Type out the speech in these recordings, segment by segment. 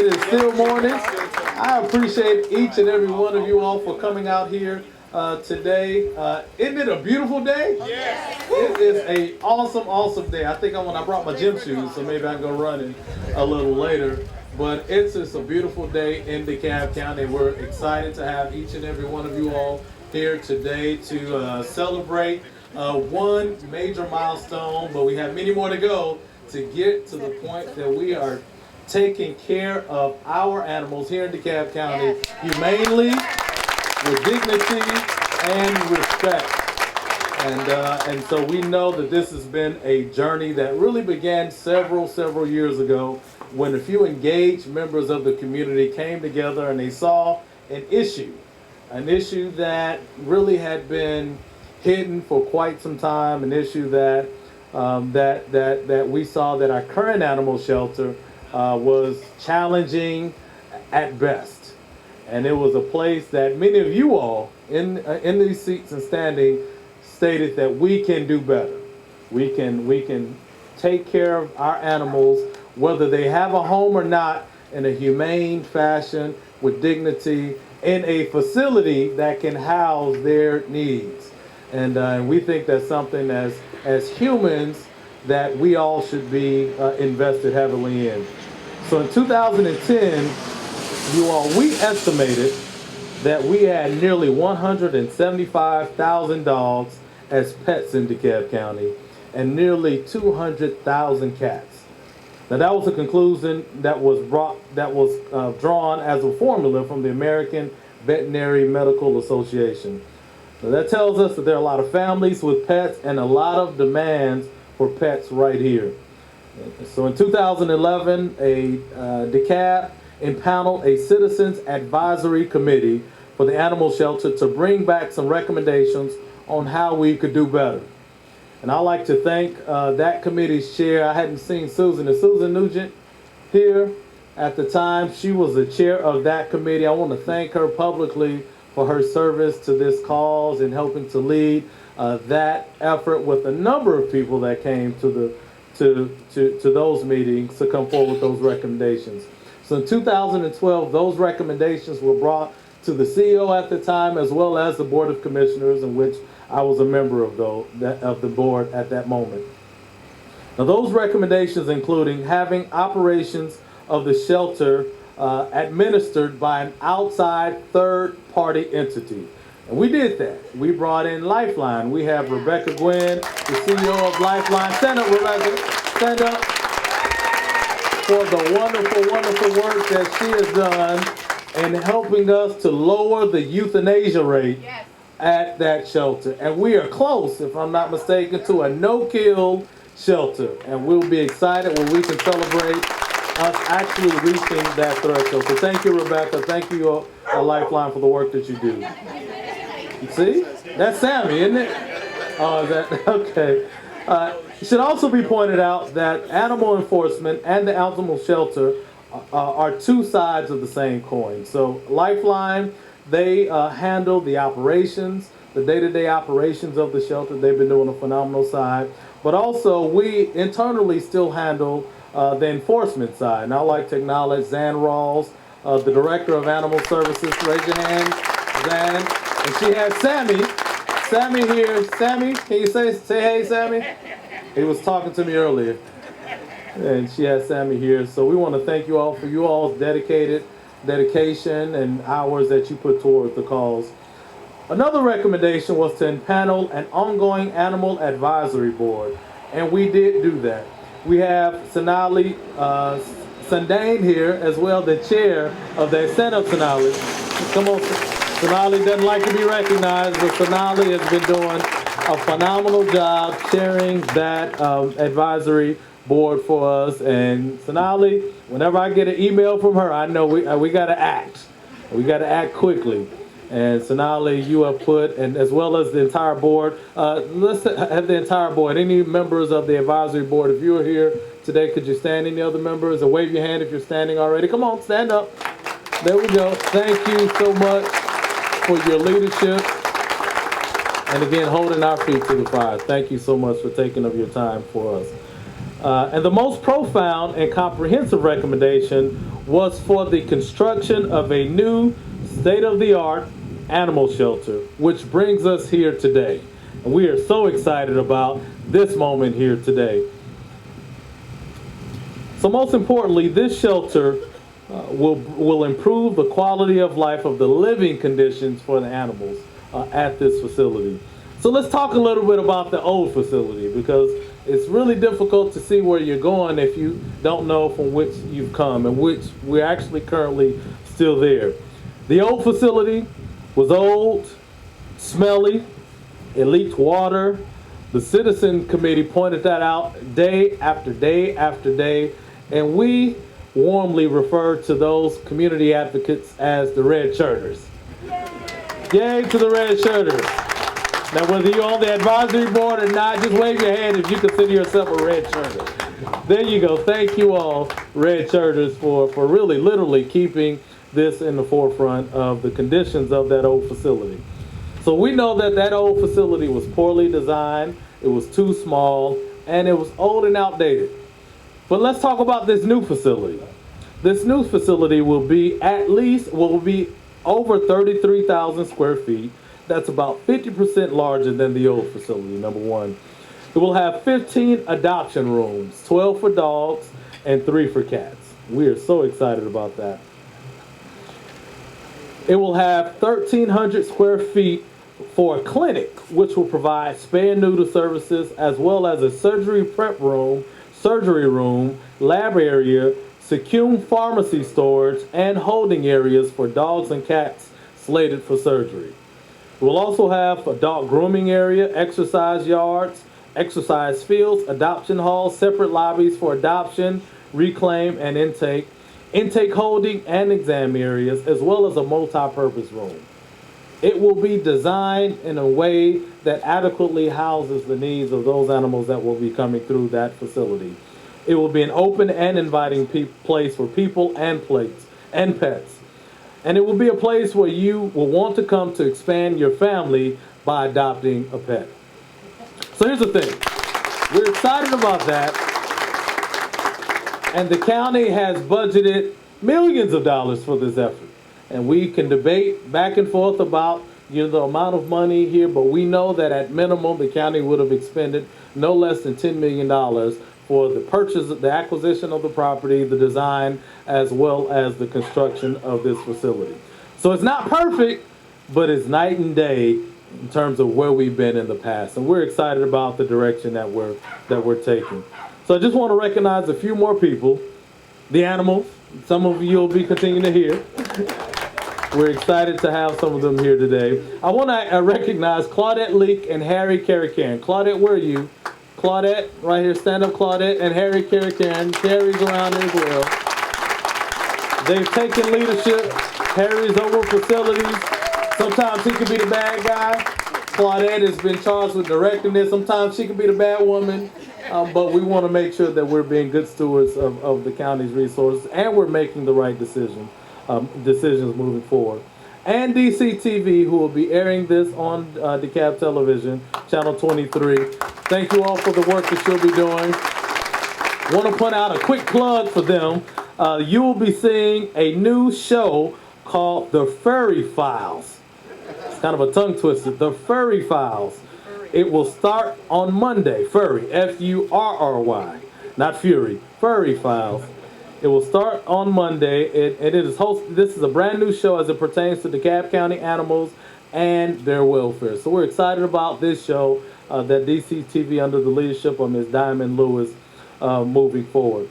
It is still morning. I appreciate each and every one of you all for coming out here today. Isn't it a beautiful day? Yes. It is an awesome day. I think I brought my gym shoes, so maybe I can go running a little later. But it's just a beautiful day in DeKalb County. We're excited to have each and every one of you all here today to celebrate one major milestone, but we have many more to go to get to the point that we are taking care of our animals here in DeKalb County humanely, with dignity and respect. And so we know that this has been a journey that really began several years ago when a few engaged members of the community came together and they saw an issue that really had been hidden for quite some time, an issue that that we saw that our current animal shelter was challenging at best. And it was a place that many of you all in these seats and standing stated that we can do better. We can take care of our animals, whether they have a home or not, in a humane fashion with dignity in a facility that can house their needs. And we think that's something as humans that we all should be invested heavily in. So in 2010, we estimated that we had nearly 175,000 dogs as pets in DeKalb County and nearly 200,000 cats. Now that was a conclusion that was drawn as a formula from the American Veterinary Medical Association. Now that tells us that there are a lot of families with pets and a lot of demands for pets right here. So in 2011, DeKalb impaneled a Citizens Advisory Committee for the animal shelter to bring back some recommendations on how we could do better. And I'd like to thank that committee's chair. I hadn't seen Susan. Is Susan Nugent here? At the time, she was the chair of that committee. I want to thank her publicly for her service to this cause and helping to lead that effort with a number of people that came to those meetings to come forward with those recommendations. So in 2012, those recommendations were brought to the CEO at the time, as well as the Board of Commissioners, in which I was a member of the board at that moment. Now those recommendations including having operations of the shelter administered by an outside third-party entity. And we did that. We brought in Lifeline. We have Rebecca Gwynn, the CEO of Lifeline. Stand up, Rebecca. Stand up for the wonderful work that she has done in helping us to lower the euthanasia rate at that shelter. And we are close, if I'm not mistaken, to a no-kill shelter. And we'll be excited when we can celebrate us actually reaching that threshold. So thank you, Rebecca. Thank you, Lifeline, for the work that you do. See? That's Sammy, isn't it? Oh, is that? Okay. It should also be pointed out that animal enforcement and the animal shelter are two sides of the same coin. So Lifeline, they handle the operations, the day-to-day operations of the shelter. They've been doing a phenomenal side. But also, we internally still handle the enforcement side. And I'd like to acknowledge Zan Rawls, the Director of Animal Services. Raise your hand, Zan. And she has Sammy here. Sammy, can you say hey, Sammy? He was talking to me earlier. And she has Sammy here. So we want to thank you all for you all's dedication and hours that you put toward the cause. Another recommendation was to impanel an ongoing animal advisory board. And we did do that. We have Sonali Sundane here as well, the chair of that. Stand up, Sonali. Come on. Sonali doesn't like to be recognized, but Sonali has been doing a phenomenal job chairing that advisory board for us. And Sonali, whenever I get an email from her, I know we got to act. We got to act quickly. And Sonali, you have put, and as well as the entire board, let's have the entire board. Any members of the advisory board, if you are here today, could you stand? Any other members? Or wave your hand if you're standing already. Come on, stand up. There we go. Thank you so much for your leadership. And again, holding our feet to the fire. Thank you so much for taking up your time for us. And the most profound and comprehensive recommendation was for the construction of a new state-of-the-art animal shelter, which brings us here today. And we are so excited about this moment here today. So most importantly, this shelter will improve the quality of life of the living conditions for the animals at this facility. So let's talk a little bit about the old facility, because it's really difficult to see where you're going if you don't know from which you've come, and which we're actually currently still there. The old facility was old, smelly, it leaked water. The citizen committee pointed that out day after day after day, and we warmly refer to those community advocates as the red shirters. Yay to the red shirters. Now, whether you're on the advisory board or not, just wave your hand if you consider yourself a red shirter. There you go. Thank you all, red shirters, for really literally keeping this in the forefront of the conditions of that old facility. So we know that that old facility was poorly designed, it was too small, and it was old and outdated. But let's talk about this new facility. This new facility will be over 33,000 square feet. That's about 50% larger than the old facility, number one. It will have 15 adoption rooms, 12 for dogs and 3 for cats. We are so excited about that. It will have 1,300 square feet for a clinic, which will provide spay and neuter services, as well as a surgery prep room, surgery room, lab area, secure pharmacy storage, and holding areas for dogs and cats slated for surgery. We'll also have a dog grooming area, exercise yards, exercise fields, adoption halls, separate lobbies for adoption, reclaim, and intake holding and exam areas, as well as a multi-purpose room. It will be designed in a way that adequately houses the needs of those animals that will be coming through that facility. It will be an open and inviting place for people and pets. And it will be a place where you will want to come to expand your family by adopting a pet. So here's the thing. We're excited about that. And the county has budgeted millions of dollars for this effort. And we can debate back and forth about the amount of money here, but we know that at minimum the county would have expended no less than $10 million for the purchase, the acquisition of the property, the design, as well as the construction of this facility. So it's not perfect, but it's night and day in terms of where we've been in the past. And we're excited about the direction that we're taking. So I just want to recognize a few more people. The animals, some of you will be continuing to hear. We're excited to have some of them here today. I want to recognize Claudette Leak and Harry Carrican. Claudette, where are you? Claudette, right here, stand up, Claudette, and Harry Carrican. Harry's around as well. They've taken leadership. Harry's over facilities. Sometimes he can be the bad guy. Claudette has been charged with directing this. Sometimes she can be the bad woman. But we want to make sure that we're being good stewards of the county's resources, and we're making the right decisions moving forward. And DCTV, who will be airing this on DeKalb Television, Channel 23. Thank you all for the work that you'll be doing. Want to point out a quick plug for them. You will be seeing a new show called The Furry Files. It's kind of a tongue twister. The Furry Files. It will start on Monday. Furry, F-U-R-R-Y, not Fury. Furry Files. It will start on Monday. This is a brand new show as it pertains to DeKalb County animals and their welfare. So we're excited about this show that DCTV, under the leadership of Ms. Diamond Lewis, moving forward.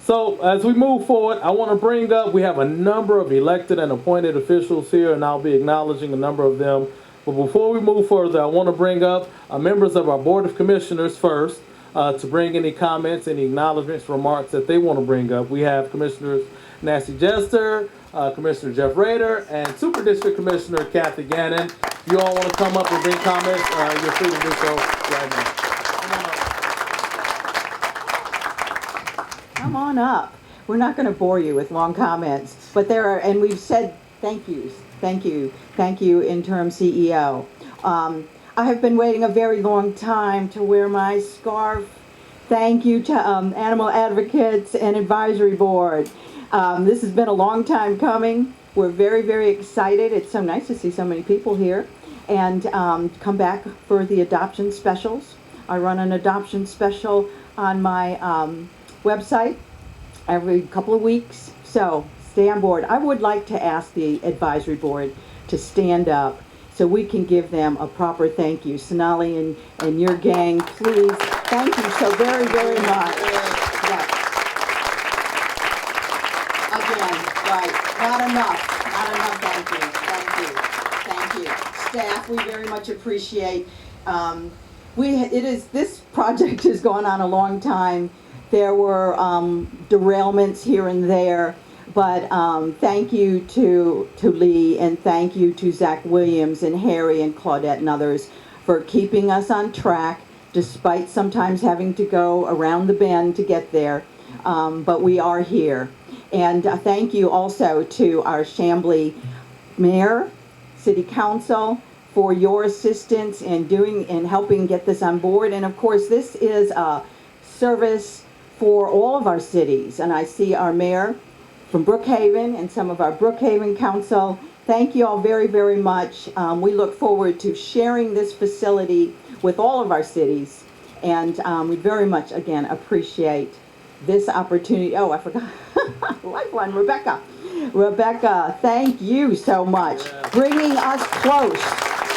So as we move forward, I want to bring up, we have a number of elected and appointed officials here, and I'll be acknowledging a number of them. But before we move further, I want to bring up members of our Board of Commissioners first to bring any comments, any acknowledgments, remarks that they want to bring up. We have Commissioners Nancy Jester, Commissioner Jeff Rader, and Super District Commissioner Kathy Gannon. If you all want to come up and bring comments, you're free to do so right now. Come on up. We're not going to bore you with long comments, but there are, and we've said thank yous. Thank you, Interim CEO. I have been waiting a very long time to wear my scarf. Thank you to Animal Advocates and Advisory Board. This has been a long time coming. We're very, very excited. It's so nice to see so many people here. And come back for the adoption specials. I run an adoption special on my website every couple of weeks. So stay on board. I would like to ask the advisory board to stand up so we can give them a proper thank you. Sonali and your gang, please. Thank you so very, very much. Yes. Again, right, not enough thank you. Staff, we very much appreciate, this project has gone on a long time. There were derailments here and there, but thank you to Lee, and thank you to Zach Williams and Harry and Claudette and others for keeping us on track, despite sometimes having to go around the bend to get there. But we are here. And thank you also to our Chamblee Mayor, City Council, for your assistance in helping get this on board. And of course, this is a service for all of our cities. And I see our mayor from Brookhaven and some of our Brookhaven council. Thank you all very, very much. We look forward to sharing this facility with all of our cities. And we very much, again, appreciate this opportunity. Oh, I forgot. Lifeline, Rebecca. Rebecca, thank you so much. Bringing us close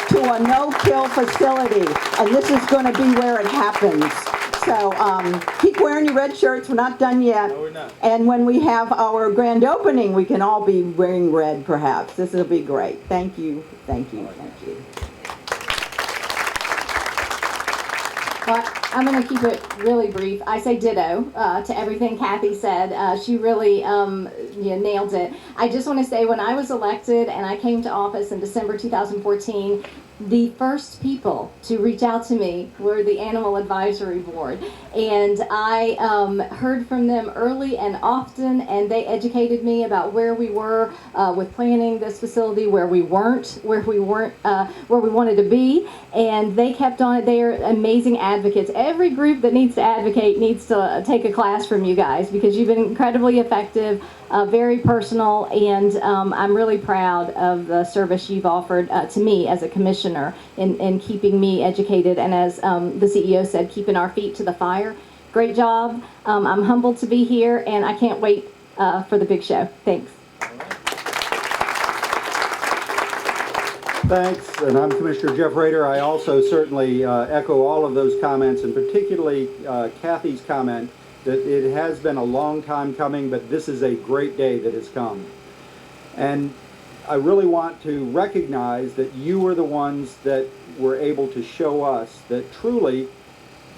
to a no-kill facility. And this is going to be where it happens. So keep wearing your red shirts. We're not done yet. No, we're not. And when we have our grand opening, we can all be wearing red, perhaps. This will be great. Thank you. Thank you. Thank you. Well, I'm going to keep it really brief. I say ditto to everything Kathy said. She really nailed it. I just want to say, when I was elected and I came to office in December 2014, the first people to reach out to me were the Animal Advisory Board. And I heard from them early and often, and they educated me about where we were with planning this facility, where we weren't, where we wanted to be. And they kept on it. They are amazing advocates. Every group that needs to advocate needs to take a class from you guys, because you've been incredibly effective, very personal, and I'm really proud of the service you've offered to me as a commissioner in keeping me educated, and as the CEO said, keeping our feet to the fire. Great job. I'm humbled to be here, and I can't wait for the big show. Thanks. Thanks, and I'm Commissioner Jeff Rader. I also certainly echo all of those comments, and particularly Kathy's comment that it has been a long time coming, but this is a great day that has come. And I really want to recognize that you were the ones that were able to show us that truly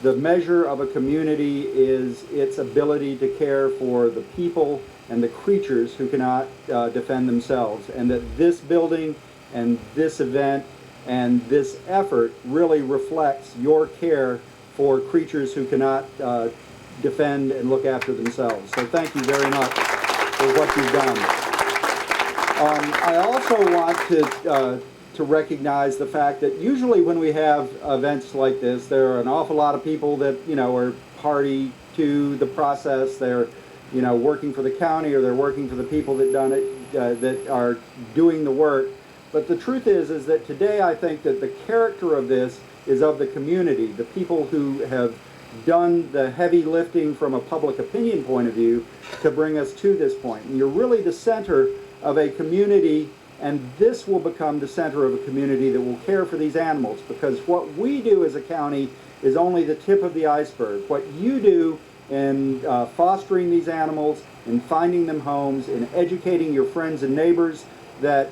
the measure of a community is its ability to care for the people and the creatures who cannot defend themselves, and that this building and this event and this effort really reflects your care for creatures who cannot defend and look after themselves. So thank you very much for what you've done. I also want to recognize the fact that usually when we have events like this, there are an awful lot of people that are party to the process. They're working for the county, or they're working for the people that done it, that are doing the work. But the truth is that today I think that the character of this is of the community, the people who have done the heavy lifting from a public opinion point of view to bring us to this point. And you're really the center of a community, and this will become the center of a community that will care for these animals, because what we do as a county is only the tip of the iceberg. What you do in fostering these animals, in finding them homes, in educating your friends and neighbors that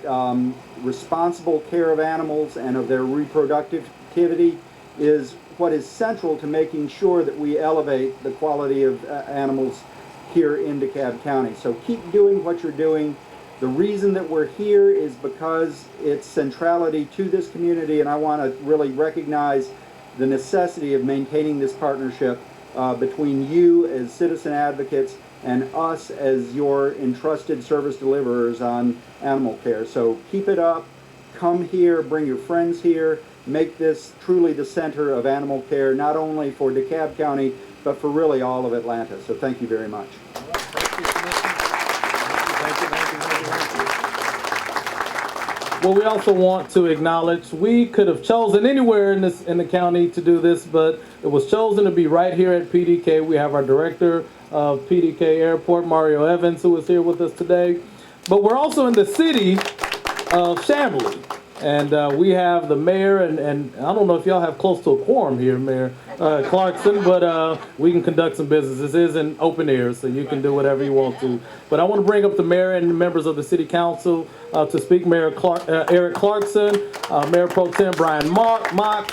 responsible care of animals and of their reproductive activity is what is central to making sure that we elevate the quality of animals here in DeKalb County. So keep doing what you're doing. The reason that we're here is because it's centrality to this community, and I want to really recognize the necessity of maintaining this partnership between you as citizen advocates and us as your entrusted service deliverers on animal care. So keep it up, come here, bring your friends here, make this truly the center of animal care, not only for DeKalb County, but for really all of Atlanta. So thank you very much. Thank you, Commissioner. Well, we also want to acknowledge we could have chosen anywhere in the county to do this, but it was chosen to be right here at PDK. We have our director of PDK Airport, Mario Evans, who is here with us today. But we're also in the city of Chamblee. And we have the mayor, and I don't know if y'all have close to a quorum here, Mayor Clarkson, but we can conduct some business. This is an open air, so you can do whatever you want to. But I want to bring up the mayor and the members of the city council to speak. Mayor Eric Clarkson, Mayor Pro Tem Brian Mock,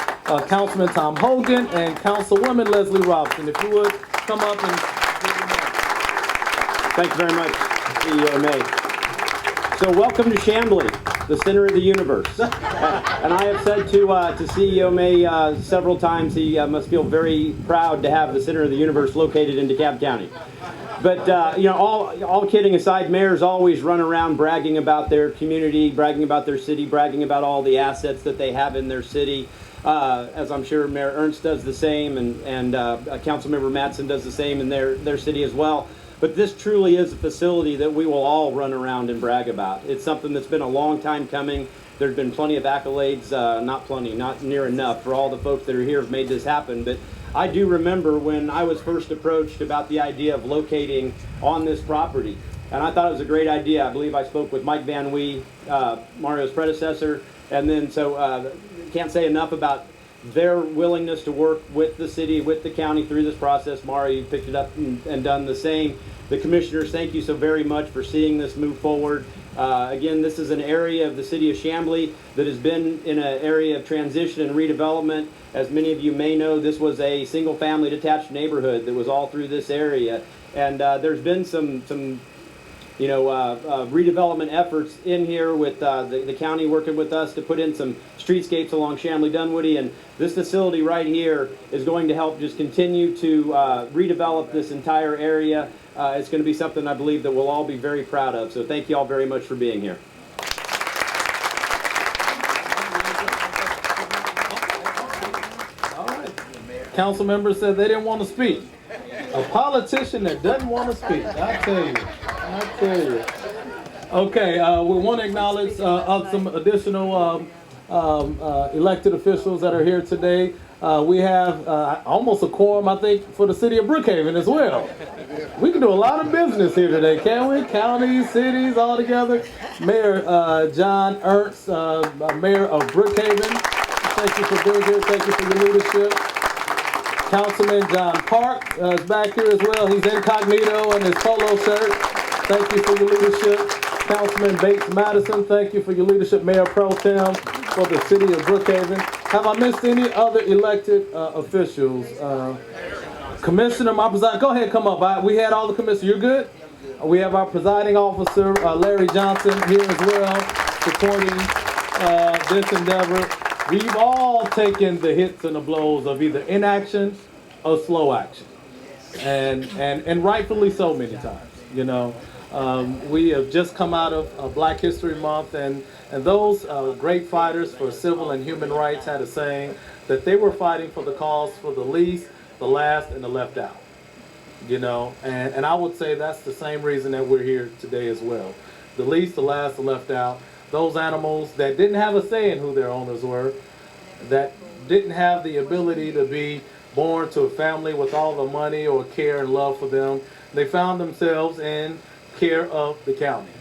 Councilman Tom Hogan, and Councilwoman Leslie Robson. If you would come up and give your name. Thank you very much, CEO May. So welcome to Chamblee, the center of the universe. And I have said to CEO May several times he must feel very proud to have the center of the universe located in DeKalb County. But you know, all kidding aside, mayors always run around bragging about their community, bragging about their city, bragging about all the assets that they have in their city. As I'm sure Mayor Ernst does the same, and Councilmember Mattson does the same in their city as well. But this truly is a facility that we will all run around and brag about. It's something that's been a long time coming. There's been plenty of accolades, not near enough for all the folks that are here have made this happen. But I do remember when I was first approached about the idea of locating on this property. And I thought it was a great idea. I believe I spoke with Mike Van Wee, Mario's predecessor. And then can't say enough about their willingness to work with the city, with the county through this process. Mario, you picked it up and done the same. The commissioners, thank you so very much for seeing this move forward. Again, this is an area of the city of Chamblee that has been in an area of transition and redevelopment. As many of you may know, this was a single-family detached neighborhood that was all through this area. And there's been some redevelopment efforts in here with the county working with us to put in some streetscapes along Chamblee-Dunwoody, and this facility right here is going to help just continue to redevelop this entire area. It's going to be something I believe that we'll all be very proud of. So thank you all very much for being here. All right. Council members said they didn't want to speak. A politician that doesn't want to speak. I tell you. Okay, we want to acknowledge some additional elected officials that are here today. We have almost a quorum, I think, for the city of Brookhaven as well. We can do a lot of business here today, can't we? Counties, cities, all together. Mayor John Ernst, Mayor of Brookhaven. Thank you for being here. Thank you for your leadership. Councilman John Park is back here as well. He's incognito in his polo shirt. Thank you for your leadership. Councilman Bates Madison, thank you for your leadership. Mayor Pro Tem for the city of Brookhaven. Have I missed any other elected officials? Commissioner, go ahead, come up. We had all the commissioners. You're good? We have our presiding officer, Larry Johnson, here as well, supporting this endeavor. We've all taken the hits and the blows of either inaction or slow action. And rightfully so many times, you know. We have just come out of Black History Month, and those great fighters for civil and human rights had a saying that they were fighting for the cause for the least, the last, and the left out. You know, and I would say that's the same reason that we're here today as well. The least, the last, the left out. Those animals that didn't have a say in who their owners were, that didn't have the ability to be born to a family with all the money or care and love for them, they found themselves in care of the county.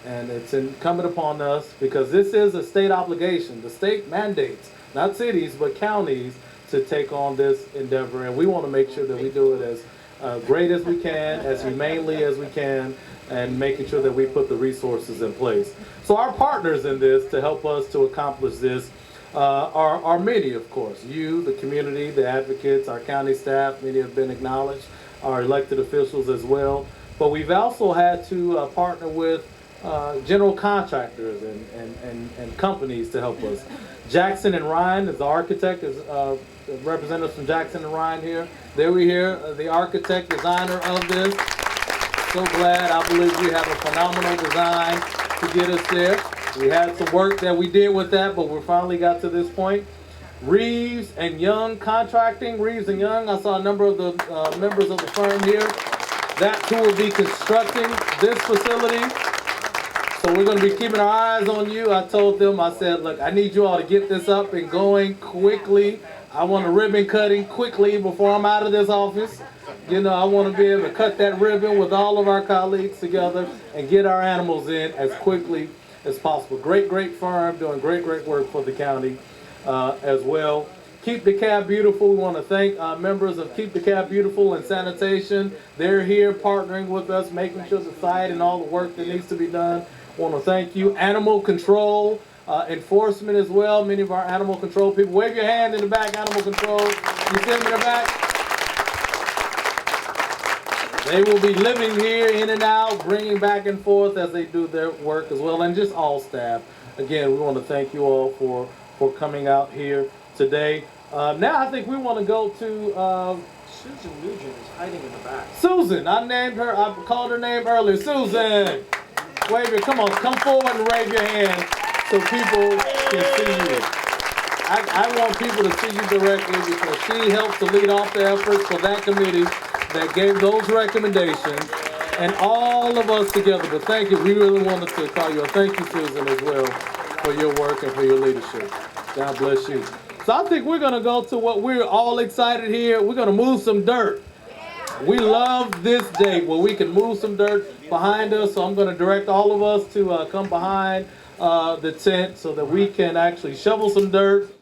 And it's incumbent upon us, because this is a state obligation. The state mandates, not cities, but counties, to take on this endeavor. And we want to make sure that we do it as great as we can, as humanely as we can, and making sure that we put the resources in place. So our partners in this to help us to accomplish this are many, of course. You, the community, the advocates, our county staff, many have been acknowledged, our elected officials as well. But we've also had to partner with general contractors and companies to help us. Jackson and Ryan is the architect, is representatives from Jackson and Ryan here. There we hear the architect, designer of this. So glad. I believe we have a phenomenal design to get us there. We had some work that we did with that, but we finally got to this point. Reeves and Young Contracting. Reeves and Young, I saw a number of the members of the firm here. That's who will be constructing this facility. So we're going to be keeping our eyes on you. I told them, I said, look, I need you all to get this up and going quickly. I want a ribbon cutting quickly before I'm out of this office. You know, I want to be able to cut that ribbon with all of our colleagues together and get our animals in as quickly as possible. Great, great firm, doing great, great work for the county as well. Keep DeKalb Beautiful. We want to thank members of Keep DeKalb Beautiful and Sanitation. They're here partnering with us, making sure the site and all the work that needs to be done. Want to thank you. Animal control, enforcement as well. Many of our animal control people. Wave your hand in the back, animal control. You see them in the back? They will be living here in and out, bringing back and forth as they do their work as well. And just all staff. Again, we want to thank you all for coming out here today. Now I think we want to go to Susan Nugent is hiding in the back. Susan. I called her name earlier. Susan, wave your, come on, come forward and wave your hand so people can see you. I want people to see you directly because she helps to lead off the efforts for that committee that gave those recommendations and all of us together. But thank you. We really wanted to call you. Thank you, Susan, as well for your work and for your leadership. God bless you. So I think we're going to go to what we're all excited here. We're going to move some dirt. We love this date where we can move some dirt behind us. So I'm going to direct all of us to come behind the tent so that we can actually shovel some dirt